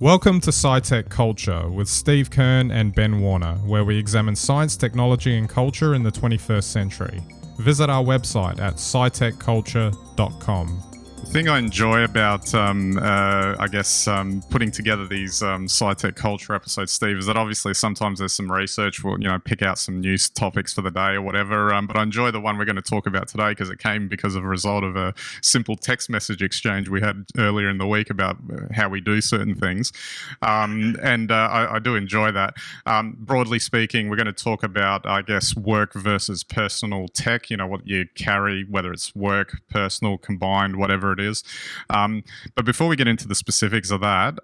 Welcome to SciTech Culture with Steve Kern and Ben Warner, where we examine science, technology and culture in the 21st century. Visit our website at scitechculture.com. The thing I enjoy about, putting together these SciTech Culture episodes, Steve, is that obviously sometimes there's some research. We'll, pick out some news topics for the day or whatever. But I enjoy the one we're going to talk about today because it came because of a result of a simple text message exchange we had earlier in the week about how we do certain things. I do enjoy that. Broadly speaking, we're going to talk about, work versus personal tech, what you carry, whether it's work, personal, combined, whatever it is. But before we get into the specifics of that,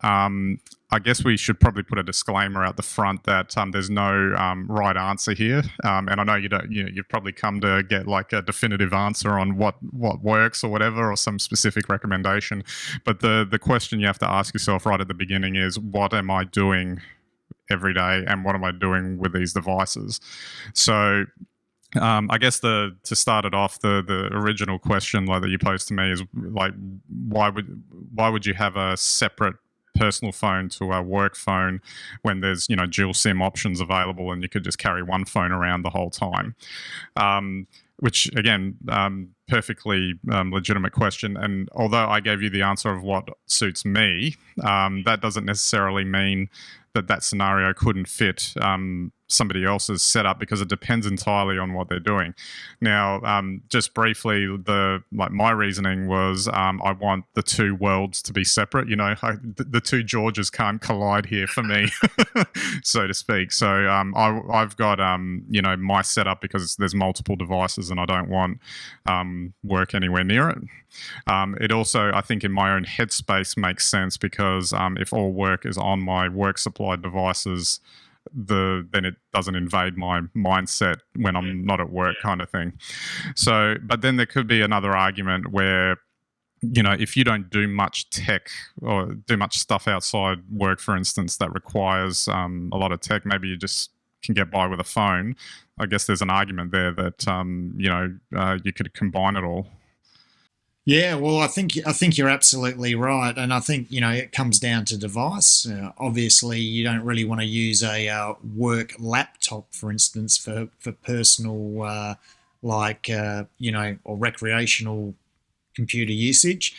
I guess we should probably put a disclaimer out the front that there's no right answer here. And I know you've probably come to get like a definitive answer on what works or whatever, or some specific recommendation. But the question you have to ask yourself right at the beginning is, what am I doing every day and what am I doing with these devices? So I guess to start it off, the original question that you posed to me is like, why would you have a separate personal phone to a work phone when there's dual SIM options available and you could just carry one phone around the whole time? Which again, perfectly legitimate question. And although I gave you the answer of what suits me, that doesn't necessarily mean that scenario couldn't fit somebody else's setup, because it depends entirely on what they're doing. Now, just briefly, my reasoning was I want the two worlds to be separate. The two Georges can't collide here for me, so to speak. So I've got my setup because there's multiple devices and I don't want work anywhere near it. It also, I think, in my own headspace makes sense because if all work is on my work supplied devices, then it doesn't invade my mindset when I'm not at work, kind of thing. So, but then there could be another argument where, if you don't do much tech or do much stuff outside work, for instance, that requires a lot of tech, maybe you just can get by with a phone. I guess there's an argument there that, you could combine it all. Yeah, well, I think you're absolutely right, and I think it comes down to device. Obviously, you don't really want to use a work laptop, for instance, for personal, or recreational computer usage.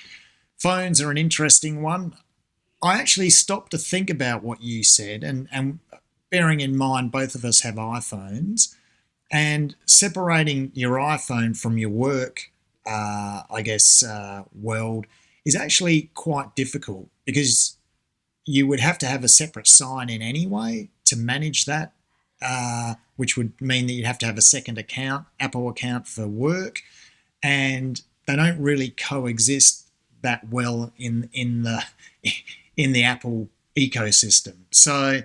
Phones are an interesting one. I actually stopped to think about what you said, and bearing in mind both of us have iPhones, and separating your iPhone from your work world is actually quite difficult, because you would have to have a separate sign-in anyway to manage that, which would mean that you'd have to have a second account, Apple account for work, and they don't really coexist that well in the Apple ecosystem. So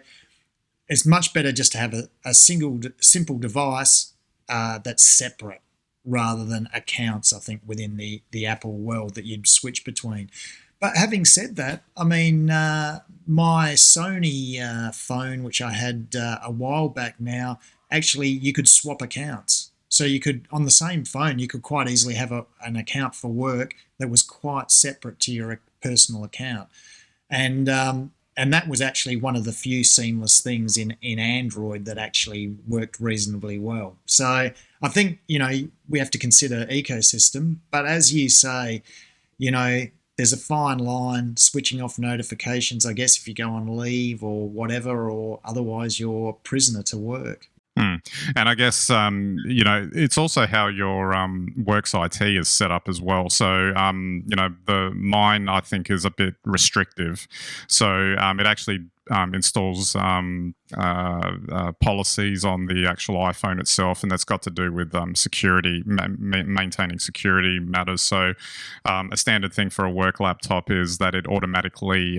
it's much better just to have a simple device that's separate, rather than accounts, I think, within the Apple world that you'd switch between. But having said that, I mean, my Sony phone, which I had a while back now, actually you could swap accounts. So you could, on the same phone, you could quite easily have an account for work that was quite separate to your personal account. And that was actually one of the few seamless things in Android that actually worked reasonably well. So I think, we have to consider ecosystem. But as you say, there's a fine line switching off notifications, I guess, if you go on leave or whatever, or otherwise you're prisoner to work. And I guess, it's also how your work's IT is set up as well. So, mine, I think, is a bit restrictive. So it actually installs policies on the actual iPhone itself, and that's got to do with security, maintaining security matters. So a standard thing for a work laptop is that it automatically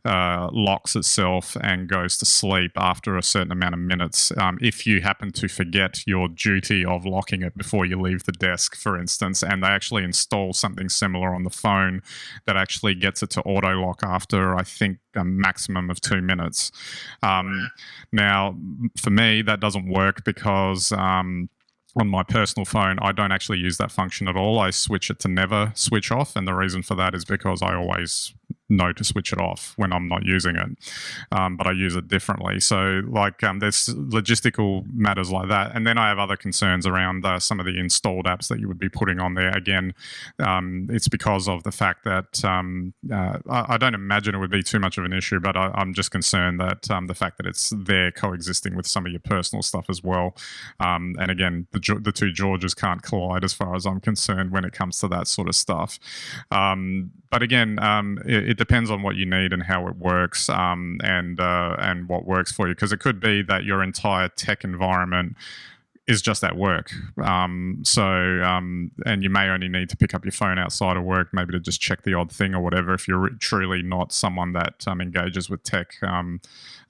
locks itself and goes to sleep after a certain amount of minutes. If you happen to forget your duty of locking it before you leave the desk, for instance, and they actually install something similar on the phone that actually gets it to auto lock after, I think, a maximum of 2 minutes. Now, for me, that doesn't work because on my personal phone, I don't actually use that function at all. I switch it to never switch off, and the reason for that is because I always know to switch it off when I'm not using it, but I use it differently. So there's logistical matters like that. And then I have other concerns around some of the installed apps that you would be putting on there. Again, it's because of the fact that I don't imagine it would be too much of an issue, but I'm just concerned that the fact that it's there coexisting with some of your personal stuff as well. And again, the two Georges can't collide as far as I'm concerned when it comes to that sort of stuff. But again, it depends on what you need and how it works, and what works for you. Because it could be that your entire tech environment is just at work. And you may only need to pick up your phone outside of work, maybe to just check the odd thing or whatever, if you're truly not someone that engages with tech, on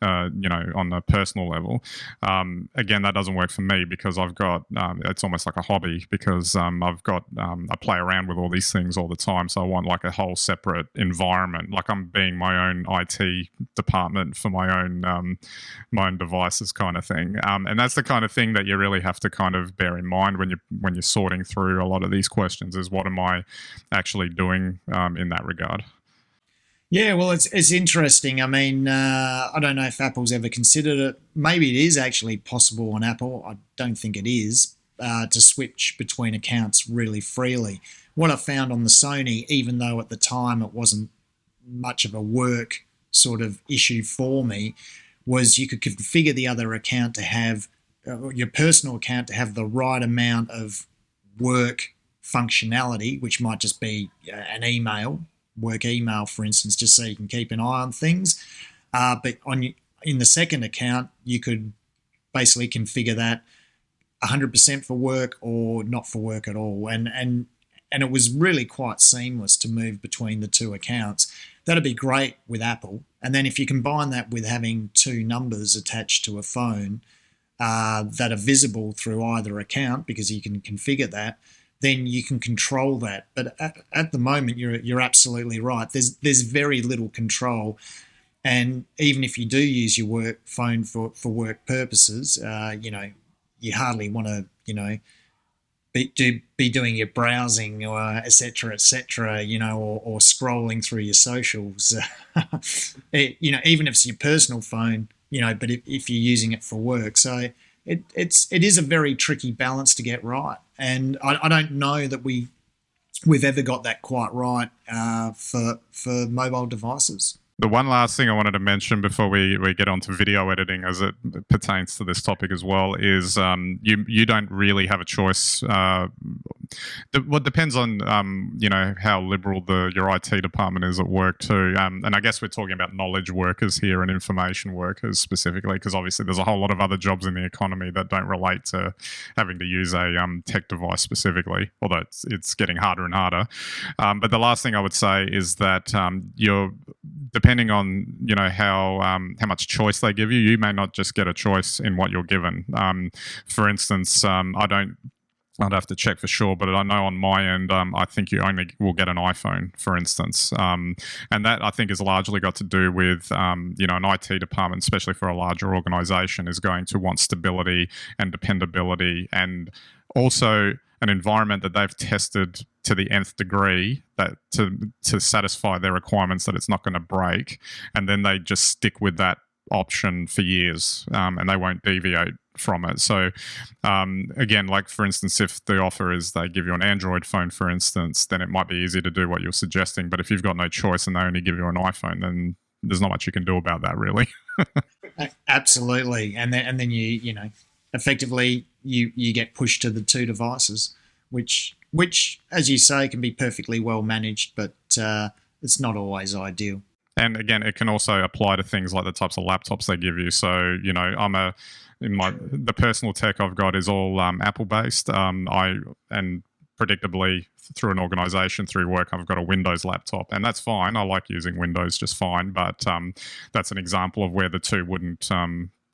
a personal level. Again, that doesn't work for me because I've got, it's almost like a hobby because I've got, I play around with all these things all the time. So I want like a whole separate environment, like I'm being my own IT department for my own devices kind of thing. And that's the kind of thing that you really have to kind of bear in mind when you're sorting through a lot of these questions, is what am I actually doing in that regard. Yeah, well, it's interesting. I mean, I don't know if Apple's ever considered it. Maybe it is actually possible on Apple. I don't think it is, to switch between accounts really freely. What I found on the Sony, even though at the time it wasn't much of a work sort of issue for me, was you could configure the other account to have your personal account to have the right amount of work functionality, which might just be an email, work email, for instance, just so you can keep an eye on things. But in the second account, you could basically configure that 100% for work or not for work at all. And it was really quite seamless to move between the two accounts. That'd be great with Apple. And then if you combine that with having two numbers attached to a phone, that are visible through either account, because you can configure that, then you can control that. But at the moment, you're absolutely right. There's very little control, and even if you do use your work phone for work purposes, you hardly want to be doing your browsing or et cetera, or scrolling through your socials. Even if it's your personal phone. But if you're using it for work, so it is a very tricky balance to get right, and I don't know that we've ever got that quite right for mobile devices. The one last thing I wanted to mention before we get on to video editing, as it pertains to this topic as well, is you don't really have a choice. What depends on how liberal your IT department is at work too, and I guess we're talking about knowledge workers here and information workers specifically, because obviously there's a whole lot of other jobs in the economy that don't relate to having to use a tech device specifically, although it's getting harder and harder. But the last thing I would say is that you're depending on how much choice they give you, you may not just get a choice in what you're given. For instance, I'd have to check for sure, but I know on my end, I think you only will get an iPhone, for instance. And that, I think, has largely got to do with, an IT department, especially for a larger organization, is going to want stability and dependability, and also an environment that they've tested to the nth degree, that to satisfy their requirements, that it's not going to break. And then they just stick with that option for years, and they won't deviate from it. So again, like for instance, if the offer is they give you an Android phone, for instance, then it might be easy to do what you're suggesting. But if you've got no choice and they only give you an iPhone, then there's not much you can do about that, really. Absolutely. And then you effectively you get pushed to the two devices, which as you say can be perfectly well managed, but it's not always ideal. And again, it can also apply to things like the types of laptops they give you. So, the personal tech I've got is all Apple based. And predictably through an organization, through work, I've got a Windows laptop, and that's fine. I like using Windows just fine, but that's an example of where the two wouldn't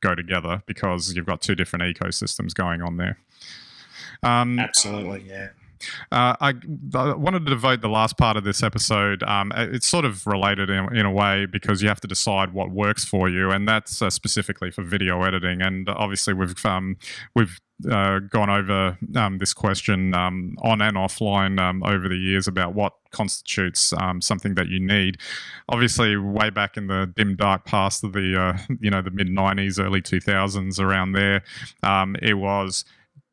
go together, because you've got two different ecosystems going on there. Absolutely, yeah. I wanted to devote the last part of this episode. It's sort of related in a way, because you have to decide what works for you, and that's specifically for video editing. And obviously, we've gone over this question on and offline over the years about what constitutes something that you need. Obviously, way back in the dim, dark past of the the mid 90s, early 2000s, around there, it was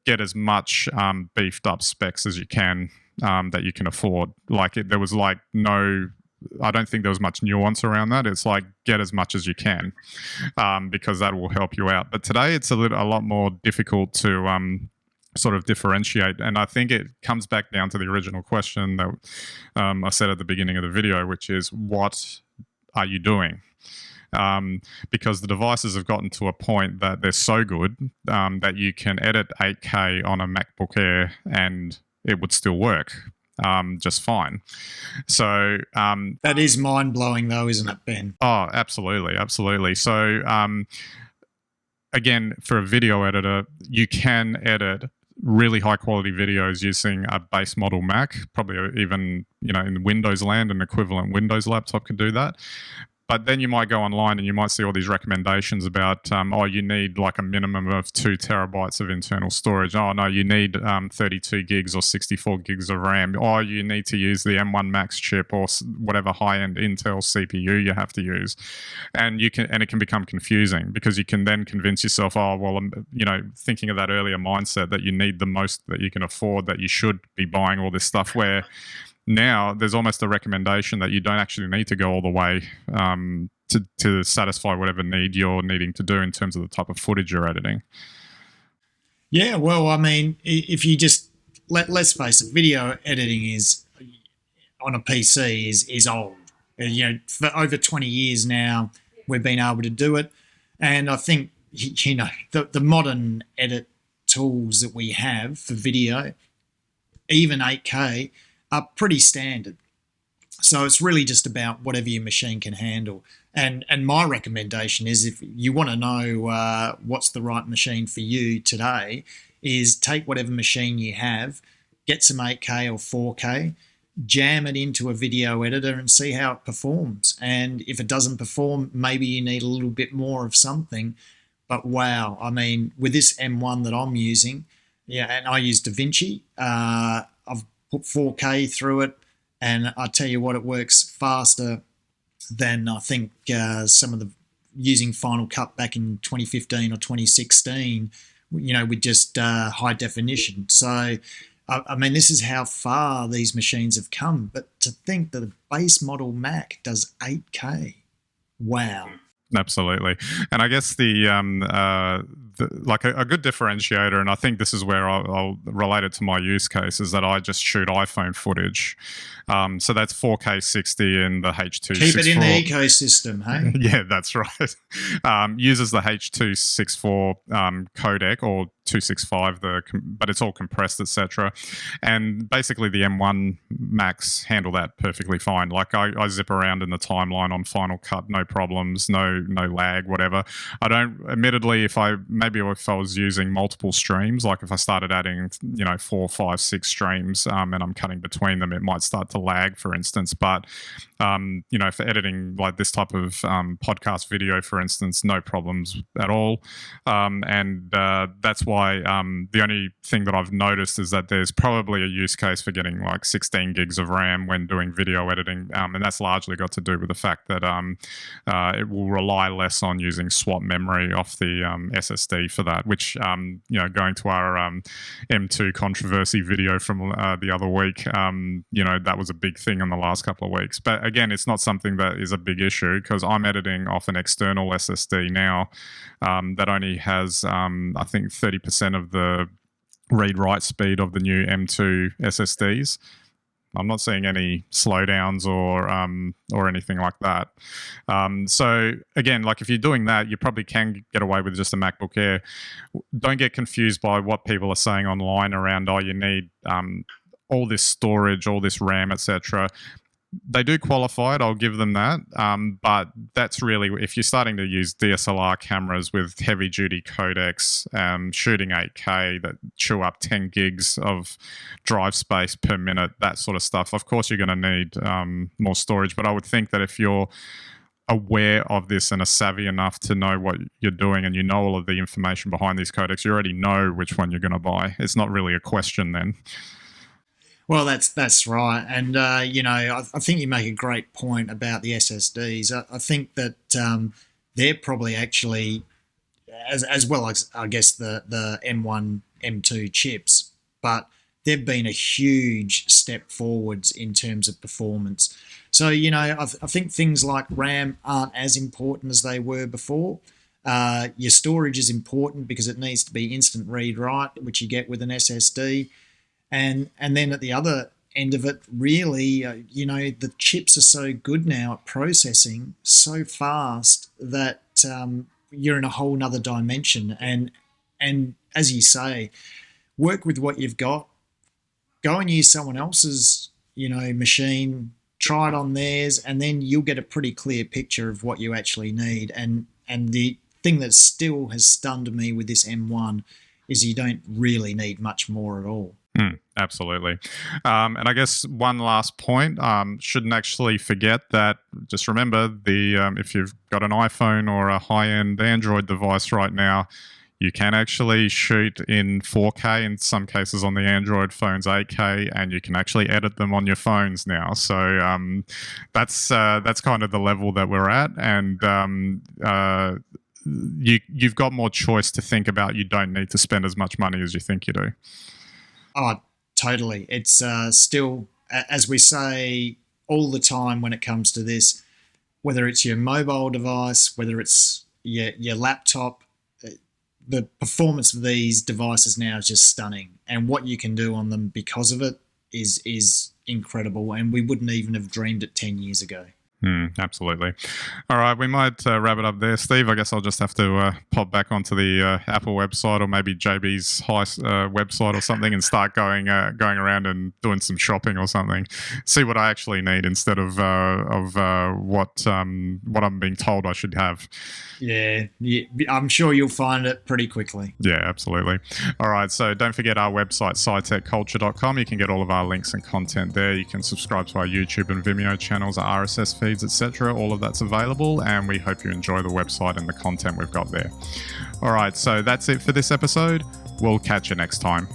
get as much beefed up specs as you can that you can afford. There was no. I don't think there was much nuance around that. It's like get as much as you can because that will help you out. But today it's a lot more difficult to sort of differentiate. And I think it comes back down to the original question that I said at the beginning of the video, which is what are you doing? Because the devices have gotten to a point that they're so good that you can edit 8K on a MacBook Air and it would still work just fine. So that is mind-blowing though, isn't it, Ben? Oh, absolutely. So again, for a video editor, you can edit really high quality videos using a base model Mac, probably even in Windows land, an equivalent Windows laptop could do that. But then you might go online and you might see all these recommendations about, you need like a minimum of 2 terabytes of internal storage. Oh, no, you need 32 gigs or 64 gigs of RAM. Or you need to use the M1 Max chip or whatever high-end Intel CPU you have to use. And it can become confusing because you can then convince yourself, thinking of that earlier mindset that you need the most that you can afford, that you should be buying all this stuff, where now there's almost a recommendation that you don't actually need to go all the way to satisfy whatever need you're needing to do in terms of the type of footage you're editing. Yeah, well, I mean, if you just let's face it, video editing is on a PC is old. For over 20 years now, we've been able to do it, and I think the modern edit tools that we have for video, even 8K. Are pretty standard. So it's really just about whatever your machine can handle. And my recommendation is, if you want to know what's the right machine for you today, is take whatever machine you have, get some 8K or 4K, jam it into a video editor and see how it performs. And if it doesn't perform, maybe you need a little bit more of something. But wow, I mean, with this M1 that I'm using, and I use DaVinci, I've put 4K through it, and I tell you what, it works faster than I think some of the using Final Cut back in 2015 or 2016, with just high definition. So, I mean, this is how far these machines have come. But to think that a base model Mac does 8K, wow. Absolutely. And I guess a good differentiator, and I think this is where I'll relate it to my use case, is that I just shoot iPhone footage. So that's 4K 60 in the H.264. Keep it in the ecosystem, hey? Yeah, that's right. Uses the H.264 codec, or 265, but it's all compressed, etc. And basically the M1 Max handle that perfectly fine. Like I zip around in the timeline on Final Cut, no problems, no lag, whatever. I don't, admittedly, if I was using multiple streams, like if I started adding 4, 5, 6 streams and I'm cutting between them, it might start to lag, for instance. But for editing like this type of podcast video, for instance, no problems at all. And that's why the only thing that I've noticed is that there's probably a use case for getting like 16 gigs of RAM when doing video editing. And that's largely got to do with the fact that it will rely less on using swap memory off the SSD for that, which, going to our M2 controversy video from the other week, that was a big thing in the last couple of weeks. But again, it's not something that is a big issue because I'm editing off an external SSD now that only has, I think, 30% of the read-write speed of the new M2 SSDs. I'm not seeing any slowdowns or anything like that. So again, like if you're doing that, you probably can get away with just a MacBook Air. Don't get confused by what people are saying online around, you need all this storage, all this RAM, etc. They do qualify it, I'll give them that. But that's really, if you're starting to use DSLR cameras with heavy-duty codecs, shooting 8K that chew up 10 gigs of drive space per minute, that sort of stuff, of course you're going to need more storage. But I would think that if you're aware of this and are savvy enough to know what you're doing and you know all of the information behind these codecs, you already know which one you're going to buy. It's not really a question then. Well, that's right, and I think you make a great point about the SSDs. I think that they're probably actually as well as I guess the M1 M2 chips, but they've been a huge step forwards in terms of performance. So I think things like RAM aren't as important as they were before. Your storage is important because it needs to be instant read write, which you get with an SSD. And then at the other end of it, really, the chips are so good now at processing so fast that you're in a whole nother dimension. And as you say, work with what you've got. Go and use someone else's, machine. Try it on theirs, and then you'll get a pretty clear picture of what you actually need. And the thing that still has stunned me with this M1 is you don't really need much more at all. Absolutely. And I guess one last point, shouldn't actually forget that, just remember, if you've got an iPhone or a high-end Android device right now, you can actually shoot in 4K, in some cases on the Android phones 8K, and you can actually edit them on your phones now. So that's kind of the level that we're at, and you've got more choice to think about. You don't need to spend as much money as you think you do. Oh, totally. It's still, as we say all the time when it comes to this, whether it's your mobile device, whether it's your laptop, the performance of these devices now is just stunning. And what you can do on them because of it is incredible. And we wouldn't even have dreamed it 10 years ago. Absolutely. All right, we might wrap it up there, Steve. I guess I'll just have to pop back onto the Apple website, or maybe JB's website or something, and start going around and doing some shopping or something. See what I actually need instead of what I'm being told I should have. Yeah, I'm sure you'll find it pretty quickly. Yeah, absolutely. All right, so don't forget our website, SciTechCulture.com. You can get all of our links and content there. You can subscribe to our YouTube and Vimeo channels, our RSS feeds, etc. All of that's available, and we hope you enjoy the website and the content we've got there. All right, so that's it for this episode. We'll catch you next time.